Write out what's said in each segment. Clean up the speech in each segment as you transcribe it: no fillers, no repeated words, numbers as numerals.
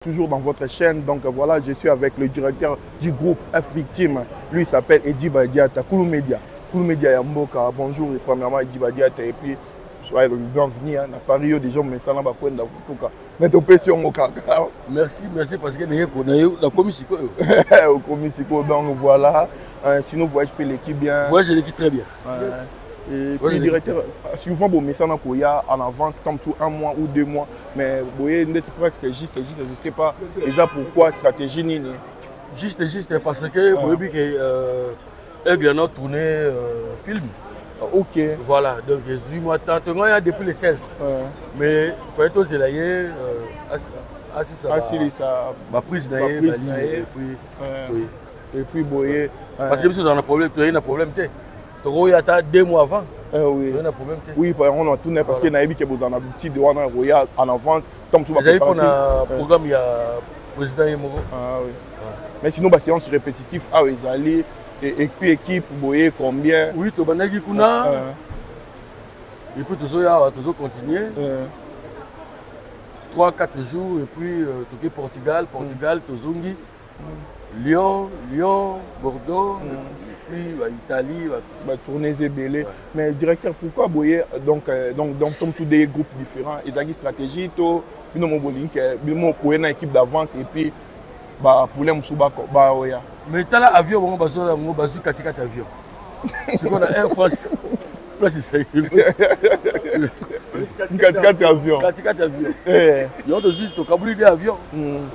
Toujours dans votre chaîne, donc voilà, je suis avec le directeur du groupe F Victime. Lui, il s'appelle Eddy Badiata, Koulou Media. Koulou Media Yamboka, bonjour, et premièrement Eddy Badiata, et puis soyez le bienvenu. Na Fario, des gens me sentent pas quoi dans Futuka. Mais tu peux sur mon caca. Merci, merci parce que nous avons la commission. Au commission, donc voilà. Sinon, voyage l'équipe bien. Voyage l'équipe très bien. Et puis, directeur, souvent, bon, mais ça, on a en avance, comme sur 1 mois ou 2 mois. Mais vous voyez, presque juste, je ne sais pas. Et ça, pourquoi stratégie nini? Juste parce que vous voyez que Aigle a tourné film. Ok. Voilà, donc 18 mois tant depuis le 16. Mais il fallait tous élayer ma prise et puis, vous voyez. Parce que si on a un problème, tu as un problème. Il y a 2 mois avant. Oui, oui, on a tourné parce qu'il y a des gens qui ont en avance. Vous avez pour un programme, il y a le président Yemoro. Oui. Mais sinon, c'est séance répétitive. Ah oui, allez. Et puis, équipe, vous voyez combien? Oui, tu as dit qu'on a. Et puis, tu as continué. 3-4 jours. Et puis, tu es Portugal, Tozongi, Lyon, Bordeaux. Puis Italie, tourner Zébélé. Mais directeur, pourquoi Boyer donc tous des groupes différents, ils ont une stratégie, ils ont une équipe d'avance et puis pour les Moussouba. Mais tu as l'avion, on va sur 4 avions. C'est qu'on a Air France. C'est 4 avions. 4 avions. Ils ont aussi des avions.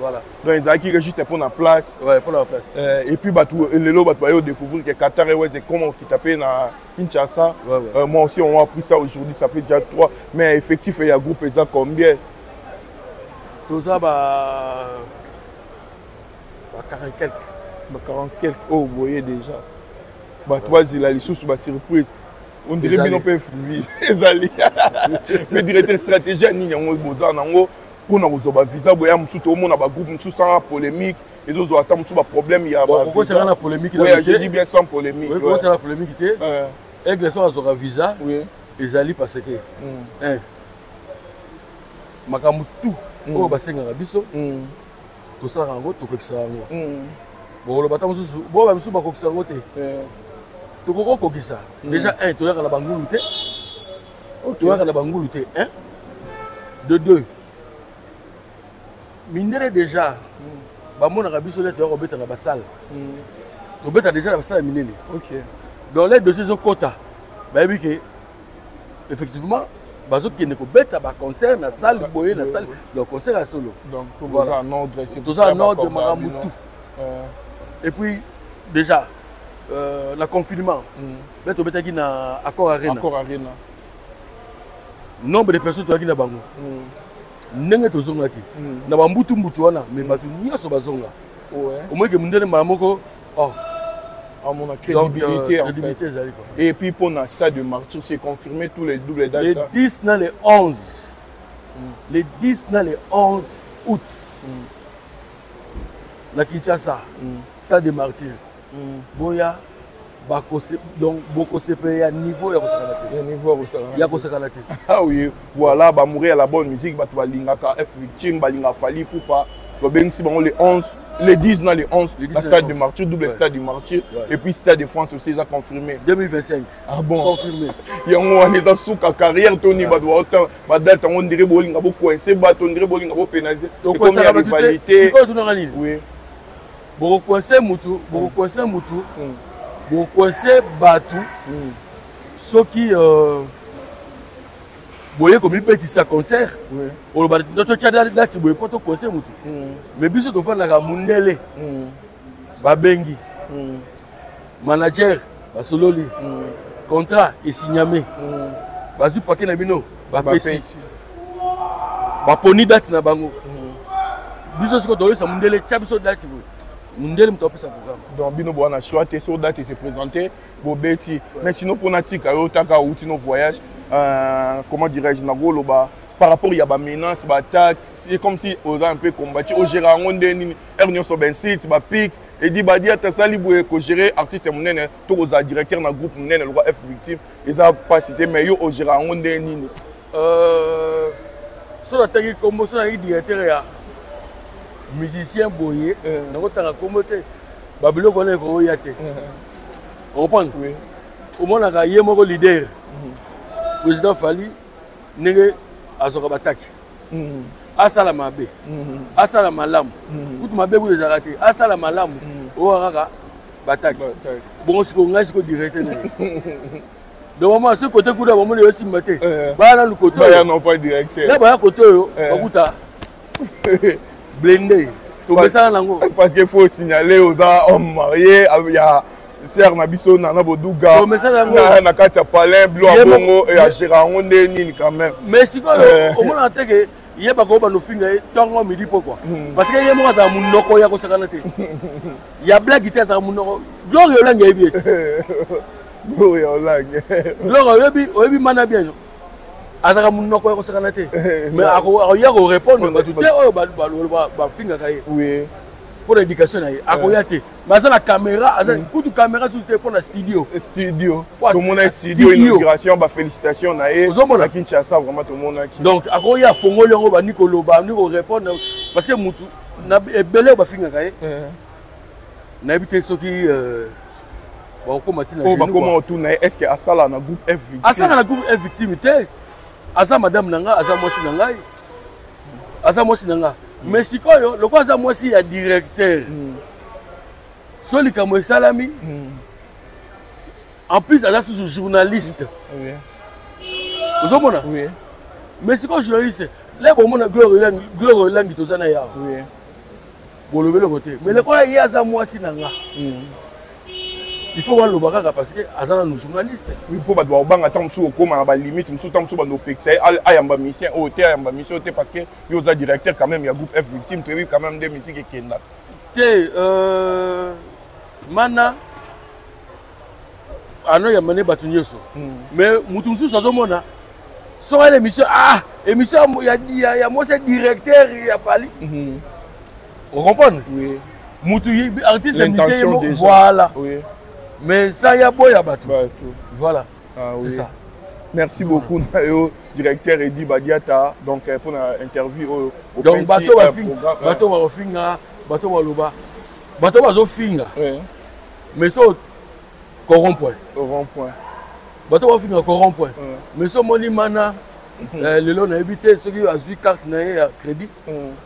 Voilà. Donc ils ont acquis juste pour la place. Ouais, pour la place. Et puis les lots ont découvert que Qatar Airways est comment qui tapait dans Kinshasa. Moi aussi on a appris ça aujourd'hui, ça fait déjà 3. Mais effectivement il y a un groupe exact combien? Tout ça 40 quelques. 40 quelques. Oh vous voyez déjà. 3 il a les sous surprise. On dirait que nous pouvons faire mais directeur stratégie, nous avons pour nous visa, nous avons un groupe sans polémique. Et nous avons un problème. Pourquoi c'est la polémique? Oui, je dis bien sans polémique. Pourquoi c'est la polémique? Aigle sont à visa. Ils allaient parce que. Makamutu. Oh, bassin à Bisso. Tout ça, en gros, tout ça. Bon, le bâtiment, bon, même si on va côté. Tu comprends ça? Déjà, tu as la bangoule. Tu as la bangoule. De 2. Mindere déjà. Bamon Arabi Solet, tu as dans la salle. Tu as déjà dans la salle minée. Dans les dossiers de quota, effectivement, bazo qui ne peut pas concert dans la salle de boyer, dans la salle de concert à solo. Donc, voilà un ordre. Tout ça en ordre de Maramoutou. Et puis, déjà, le confinement, là tu as na Accor Arena. Nombre de personnes qui na bango. Nenge to zonga ki. Na ba mbutu wana, mais batu nyoso bazonga. Au moins que mundele malamoko à mon crédibilité en fait. Et puis pour le stade de Martyr, c'est confirmé tous les doubles dates. Les 10 dans les 11. Les 10 dans les 11 août. La Kinshasa, stade de Martyr. Boya, donc beaucoup se paye à niveau et à Kosakalate. Ah oui, voilà, bah mourir à la bonne musique, bah tu vas l'ingaka F Victime, bah l'ingaka Fali pour pas. Ben si bon les 11, les 10 dans les 11, le stade de Martyr, double stade de Martyr, et puis stade de France aussi, ça confirmé. 2025. Ah bon? Confirmé. Il y a un état sous la carrière, Tony, bah doit autant, bah date on dirait bowling à beaucoup coincé, bah on dirait bowling à beaucoup pénalisé. Donc comme ça rivalité. C'est quoi tout dans la ligne? Oui. Beaucoup coincé Moutou, beaucoup coincé Batou, ceux qui voyez comme il peut être sa concert. On va notre tchada date boye pas to concert Moutou. Mais biso to fa na mundele. Babengi. Manager basololi. Contrat et signamé. Bazu paquet na bino, ba pesi. Ba poni date na bango. Biso ce que to sa mundele chabiso date boye. Mundele mtope sa programme. Donc bino bona choix tes sur date se présenter bobeti. Mais sinon pour natika yo taka outi no voyage comment dirais-je par rapport à la menace, c'est comme si on a un peu combattu. Au gérant, on a un sur ben site, pic, et dit bah dire ça libre que gérer artiste monnaie, tous aux directeurs dans le groupe monnaie le roi F Victime, ils ont pas cité mais yo au gérant on a sur la taille comme ça il directeur musicien boye nakotanga kombo te babiloko wana ekoya te comprendre omonaka ye moko leader président Fally ndenge azoka bataki asala mabe asala malamu kutu mabe kutu ezalaka te asala malamu oyo kaka bataki bongo siko ngai siko directe na ye donc maman ce côté kuda bomoni yo simba te bana lu côté baya non pas directeur na baya côté yo bakuta blendé to besala nango parce qu'il faut signaler aux hommes mariés il y a Serre Nabiso Nana Boduga na kati ya Palin Blo Abongo et à Gérango nini quand même mais si quoi au moins en tant que yeba ko ba no finga tongo midi pourquoi parce que yemo za munoko ya ko sakana te ya blague te za munoko gloire yo langa yebi gloire yo langa gloire yebi mana bien azaka munoko ya ko sakana te mais ako ya ko répondre ba tout oyo ba finga kai oui pour l'éducation akoyate mais ça la caméra coup de caméra sur pour la studio tout le monde a studio inauguration ba félicitations na e à Kinshasa vraiment tout le monde qui donc akoya fongoli ngo ba nikolo ba niko répondre parce que mutu na ebele ba finga kai na bité soki ba ko matina ba comment tourna est-ce que asala na groupe F victime asala na groupe F victime te asa madame nanga asa mosi nanga asa mosi nanga mais si quoi le quoi ça moi si ya directeur soli kamo salami en plus elle a sous journaliste vous comprenez oui mais si quoi journaliste là bon mon gloire langi to sana ya oui bon le bel côté mais le quoi il y a ça moi si nanga il faut voir le bagage parce que azana nous journaliste oui pour ba doit banga tant sous comment ba limite sous tant sous ba no pexé ayamba mission hôtel ayamba mission parce que yo za directeur quand même il y a groupe F victime tu vu quand même des musiques qui kenda te mana ano ya mané batunyeso mais mutunsu sazomona so l'émission émission ya moi c'est directeur ya Fally on comprend oui mutu artiste émission voilà oui mais ça y a boya batou voilà c'est ça merci beaucoup directeur Edi Badiata donc pour l'interview au donc bateau va finga bateau va loba bateau va zo finga mais ça corrompt bateau va finga corrompt mais ça moni mana lelo na éviter ceux qui a vu carte na crédit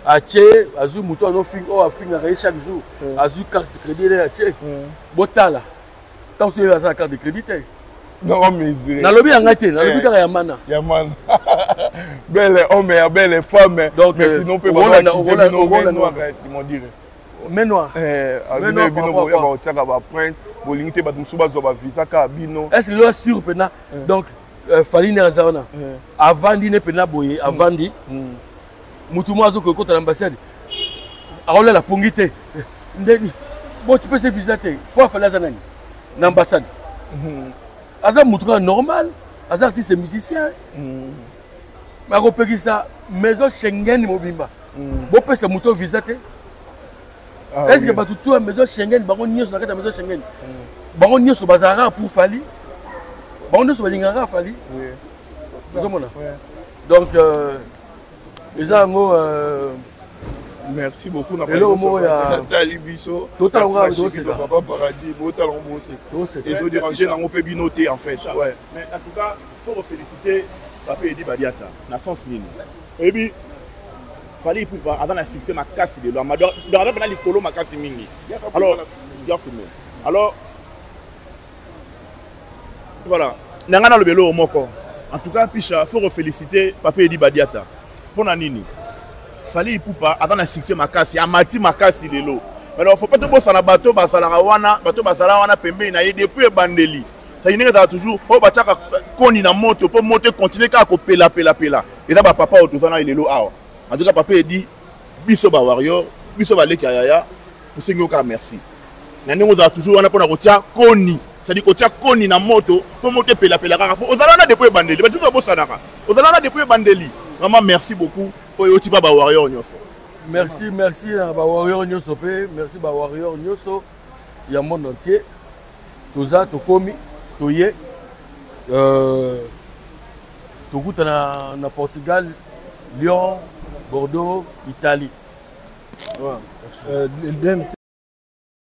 a tché a vu mouton no finga a finga chaque jour a vu carte crédit a tché botala tant que la carte de crédit non mais na lobi yanga te na lobi kaka ya mana belle homme et belle femme donc sinon peut pas comment dire mais noir mais bino boya ba otaka ba print bolingité ba musuba zo ba visa ka bino est-ce que là sur pena donc Fally na zaona avandi ne pena boye avandi mutuma zo ko kota l'ambassade aola la pongité ndeni bon tu peux se visa te pour Fally zanani l'ambassade aza mutuka normal aza artiste musicien mais akopeki ça maison Schengen mobimba bo pesa muto visa te est-ce que batu to maison Schengen bango nyonso na kata maison Schengen bango nyonso bazara pour Fally bango nyonso balingaka Fally vous comprenez donc les amours merci beaucoup na Talibiso totalement papa paradis totalement c'est et je déranger dans mon pays noté en fait ouais mais en tout cas faut féliciter papa Edi Badiata na sens nini et puis Fally pour avant la succès ma casse de l'homme dans la likolo ma casse mingi alors il a filmé alors voilà nanga na le belo moko en tout cas picha faut féliciter papa Edi Badiata pour nini Fally Ipupa avant la succès makasi amati makasi lelo mais il faut pas te bosser na bateau basala wana pembe na depuis bandeli ça y est toujours oh bataka koni na moto pour monter continuer ka ko pela et ça ba papa otozana lelo awa en tout cas papa Edi biso ba warrior biso ba leki yaya pour sengoka merci na ndenge za toujours wana pona kotia koni ça dit kotia koni na moto pour monter pela kaka ozala depuis bandeli ba tout bosana ka ozala depuis bandeli vraiment merci beaucoup. Merci à Warrior Nyoso pe, merci à Warrior Nyoso, il y a le monde entier. Toza, Tokomi, Toye, Togout na Portugal, Lyon, Bordeaux, Italie. Ouais. Le deuxième